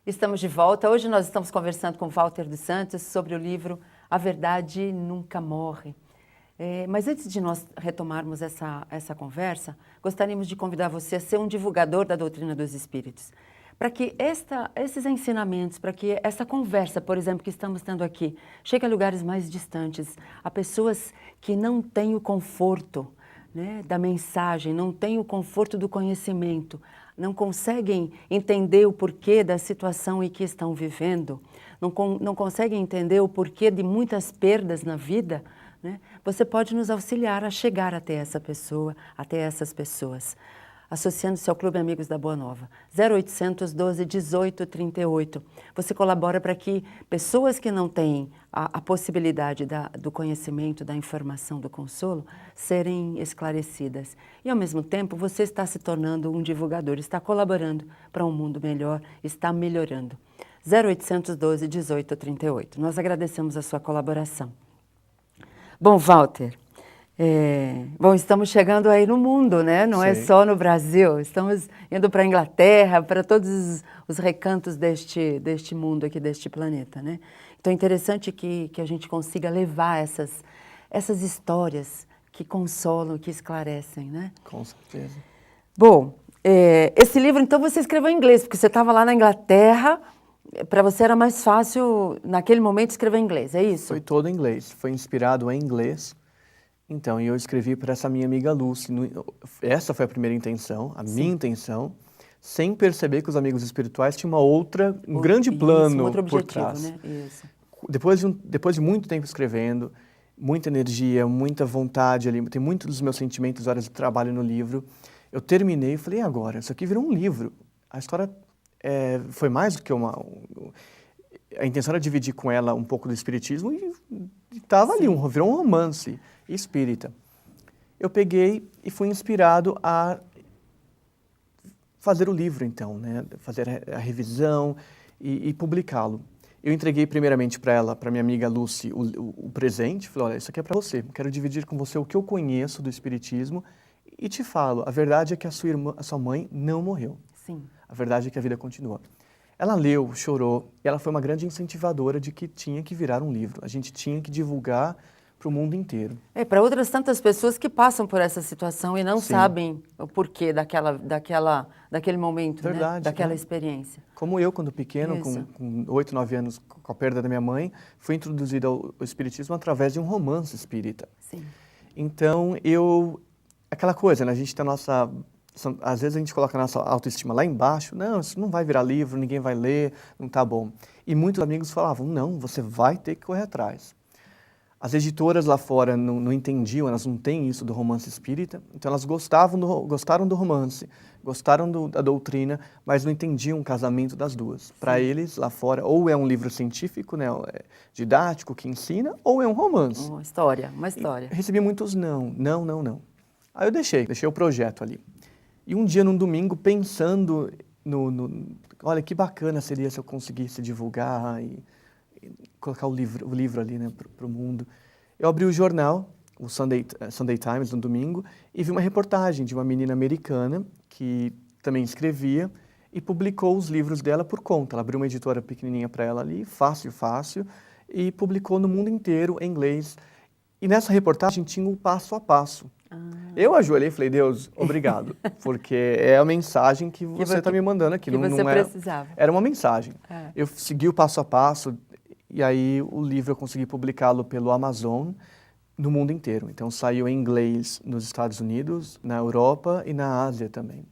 Estamos de volta. Hoje nós estamos conversando com Walter dos Santos sobre o livro A Verdade Nunca Morre. Mas antes de nós retomarmos essa conversa, gostaríamos de convidar você a ser um divulgador da doutrina dos espíritos. Para que esses ensinamentos, para que essa conversa, por exemplo, que estamos tendo aqui, chegue a lugares mais distantes, a pessoas que não têm o conforto, né, da mensagem, não têm o conforto do conhecimento, não conseguem entender o porquê da situação em que estão vivendo, não conseguem entender o porquê de muitas perdas na vida, né? Você pode nos auxiliar a chegar até essa pessoa, até essas pessoas, associando-se ao Clube Amigos da Boa Nova, 0800 12 18 38. Você colabora para que pessoas que não têm a possibilidade do conhecimento, da informação, do consolo, serem esclarecidas. E, ao mesmo tempo, você está se tornando um divulgador, está colaborando para um mundo melhor, está melhorando. 0800 12 18 38. Nós agradecemos a sua colaboração. Bom, Walter, estamos chegando aí no mundo, né? Não é só no Brasil, estamos indo para a Inglaterra, para todos os recantos deste mundo aqui, deste planeta, né? Então é interessante que a gente consiga levar essas histórias que consolam, que esclarecem, né? Com certeza. Bom, esse livro então você escreveu em inglês, porque você estava lá na Inglaterra, para você era mais fácil, naquele momento, escrever em inglês, é isso? Foi todo em inglês, foi inspirado em inglês. Então, eu escrevi para essa minha amiga Lucy. Essa foi a primeira intenção, minha intenção, sem perceber que os amigos espirituais tinham um grande plano outro objetivo, por trás. Né? Isso. Depois de muito tempo escrevendo, muita energia, muita vontade ali, tem muitos dos meus sentimentos, horas de trabalho no livro, eu terminei e falei, e agora? Isso aqui virou um livro. A história foi mais do que a intenção era dividir com ela um pouco do espiritismo e estava ali, virou um romance espírita. Eu peguei e fui inspirado a fazer o livro, então, né? Fazer a revisão e publicá-lo. Eu entreguei primeiramente para ela, para minha amiga Lucy, o presente. Falei, olha, isso aqui é para você. Quero dividir com você o que eu conheço do espiritismo e te falo, a verdade é que a sua mãe não morreu. Sim. A verdade é que a vida continua. Ela leu, chorou, e ela foi uma grande incentivadora de que tinha que virar um livro. A gente tinha que divulgar para o mundo inteiro. Para outras tantas pessoas que passam por essa situação e não sabem o porquê daquele momento, verdade, né? Daquela experiência. Como eu, quando pequeno, com 8, 9 anos, com a perda da minha mãe, fui introduzido ao espiritismo através de um romance espírita. Sim. Então, aquela coisa, né? A gente tem às vezes a gente coloca a nossa autoestima lá embaixo, não, isso não vai virar livro, ninguém vai ler, não tá bom. E muitos amigos falavam, não, você vai ter que correr atrás. As editoras lá fora não entendiam, elas não têm isso do romance espírita, então elas gostaram do romance, gostaram da doutrina, mas não entendiam o casamento das duas. Para eles, lá fora, ou é um livro científico, né, didático, que ensina, ou é um romance. Uma história. E recebi muitos não. Aí eu deixei o projeto ali. E um dia, num domingo, pensando olha, que bacana seria se eu conseguisse divulgar e colocar o livro ali, né, para o mundo. Eu abri o jornal, o Sunday Times, no domingo, e vi uma reportagem de uma menina americana que também escrevia e publicou os livros dela por conta. Ela abriu uma editora pequenininha para ela ali, fácil, e publicou no mundo inteiro em inglês. E nessa reportagem tinha o passo a passo. Eu ajoelhei e falei, Deus, obrigado, porque é a mensagem que você está me mandando aqui. Que você precisava. Era uma mensagem. Eu segui o passo a passo e aí o livro eu consegui publicá-lo pelo Amazon no mundo inteiro. Então saiu em inglês nos Estados Unidos, na Europa e na Ásia também.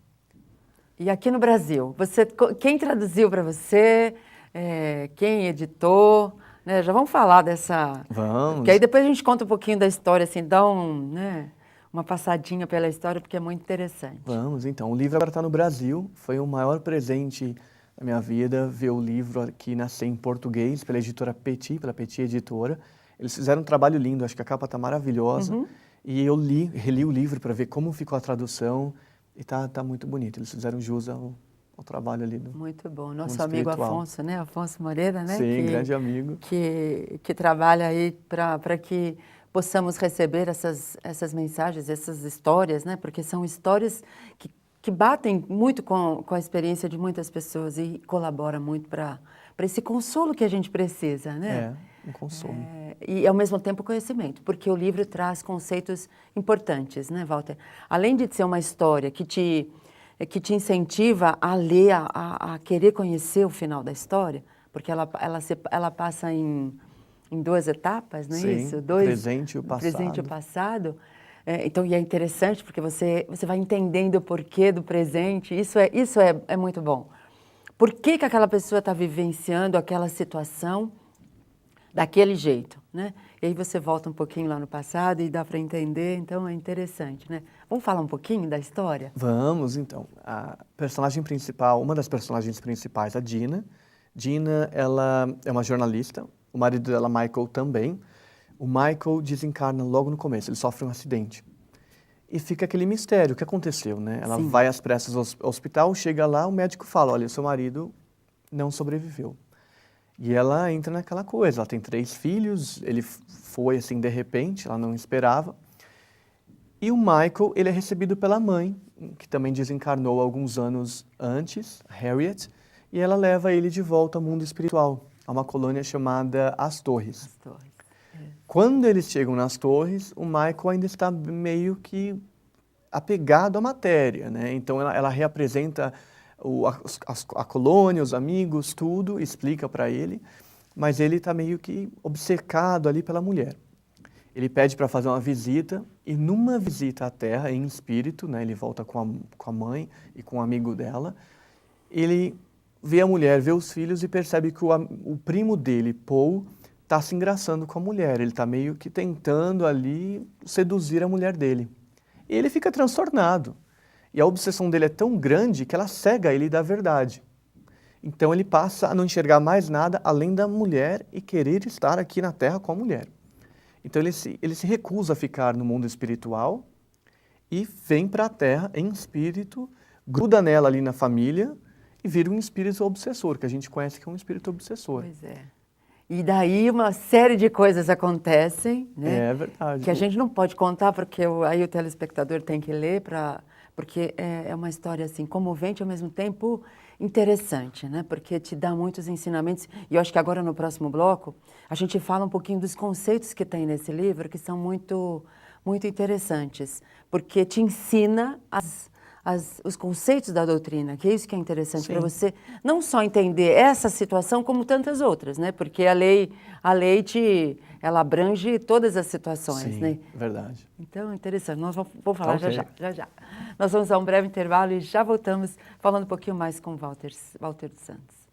E aqui no Brasil, quem traduziu para você? Quem editou? Né? Já vamos falar dessa... Vamos. Porque aí depois a gente conta um pouquinho da história, assim, dá uma passadinha pela história, porque é muito interessante. Vamos, então. O livro agora está no Brasil. Foi o maior presente da minha vida, ver o livro aqui nascer em português, pela editora Petit, pela Petit Editora. Eles fizeram um trabalho lindo, acho que a capa está maravilhosa. E eu reli o livro para ver como ficou a tradução. E tá muito bonito. Eles fizeram jus ao trabalho ali. Muito bom. Nosso amigo Afonso, né? Afonso Moreira, né? Sim, grande amigo. Que trabalha aí para que possamos receber essas mensagens, essas histórias, né? Porque são histórias que que batem muito com a experiência de muitas pessoas e colabora muito para esse consolo que a gente precisa, né? Um consolo. E, ao mesmo tempo, conhecimento, porque o livro traz conceitos importantes, né, Walter? Além de ser uma história que te incentiva a ler, a querer conhecer o final da história, porque ela passa em 2 etapas, não é Sim, isso? presente e o passado. Presente e o passado. Então, e é interessante, porque você vai entendendo o porquê do presente, isso é muito bom. Por que aquela pessoa está vivenciando aquela situação daquele jeito, né? E aí você volta um pouquinho lá no passado e dá para entender, então é interessante, né? Vamos falar um pouquinho da história? Vamos, então. A personagem principal, uma das personagens principais, a Dina. Dina, ela é uma jornalista, o marido dela, Michael, também. O Michael desencarna logo no começo, ele sofre um acidente. E fica aquele mistério, o que aconteceu, né? Ela Sim. vai às pressas ao hospital, chega lá, o médico fala, olha, seu marido não sobreviveu. E ela entra naquela coisa, ela tem 3 filhos, ele foi assim de repente, ela não esperava. E o Michael, ele é recebido pela mãe, que também desencarnou alguns anos antes, Harriet, e ela leva ele de volta ao mundo espiritual, a uma colônia chamada As Torres. As Torres. Quando eles chegam nas Torres, o Michael ainda está meio que apegado à matéria, né? Então ela reapresenta a colônia, os amigos, tudo, explica para ele, mas ele está meio que obcecado ali pela mulher. Ele pede para fazer uma visita e numa visita à Terra, em espírito, né, ele volta com a mãe e com um amigo dela, ele vê a mulher, vê os filhos e percebe que o primo dele, Paul, está se engraçando com a mulher. Ele está meio que tentando ali seduzir a mulher dele. E ele fica transtornado. E a obsessão dele é tão grande que ela cega ele da verdade. Então ele passa a não enxergar mais nada além da mulher e querer estar aqui na Terra com a mulher. Então ele se recusa a ficar no mundo espiritual e vem para a Terra em espírito, gruda nela ali na família e vira um espírito obsessor, que a gente conhece que é um espírito obsessor. Pois é. E daí uma série de coisas acontecem, né? É verdade. Que a gente não pode contar, porque aí o telespectador tem que ler, porque é uma história assim, comovente e ao mesmo tempo interessante, né? Porque te dá muitos ensinamentos. E eu acho que agora no próximo bloco a gente fala um pouquinho dos conceitos que tem nesse livro, que são muito, muito interessantes, porque te ensina os conceitos da doutrina, que é isso que é interessante para você não só entender essa situação como tantas outras, né? Porque a lei ela abrange todas as situações, Sim, né? verdade. Então, é interessante. Nós vamos falar Ok. já. Nós vamos a um breve intervalo e já voltamos falando um pouquinho mais com Walter dos Santos.